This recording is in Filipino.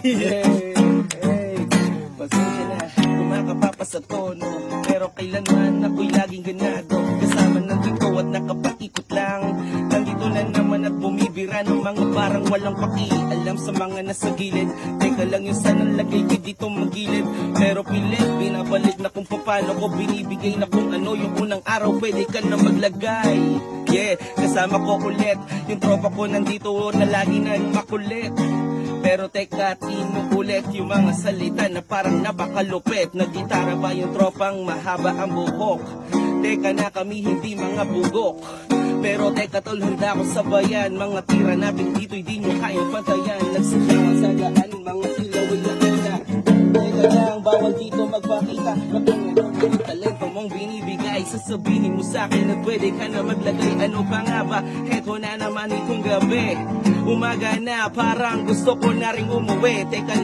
Hey, pasensya na, kumakapapa sa tono, pero kailanman ako'y laging ganado. Kasama nandito at nakapaikot lang. Nandito na naman at bumibira ng mga parang walang paki-alam sa mga nasa gilid. Teka lang yung sanang lagay ko dito magilid, pero pilit, binabalik na kung paano ko binibigay na kung ano yung unang araw pwede ka na maglagay. Yeah, kasama ko ulit, yung tropa ko nandito na lagi nang makulit. Pero teka, inuulit yung mga salita na parang napakalupit. Nagitara ba yung tropang mahaba ang buhok? Teka na, kami hindi mga bugok. Pero teka tol, handa ko sabayan. Mga tira natin dito, hindi nyo kayang pantayan. Nagsasawa sa daanin, mga ilaw ay nakita. Teka lang, bawal dito magpakita. Kapag yung talento mong binibigay, sasabihin mo sa akin na pwede ka na maglagay. Ano pa nga ba? Heto na naman itong gabi. Umaga na, parang gusto ko na rin umuwi. Teka lang.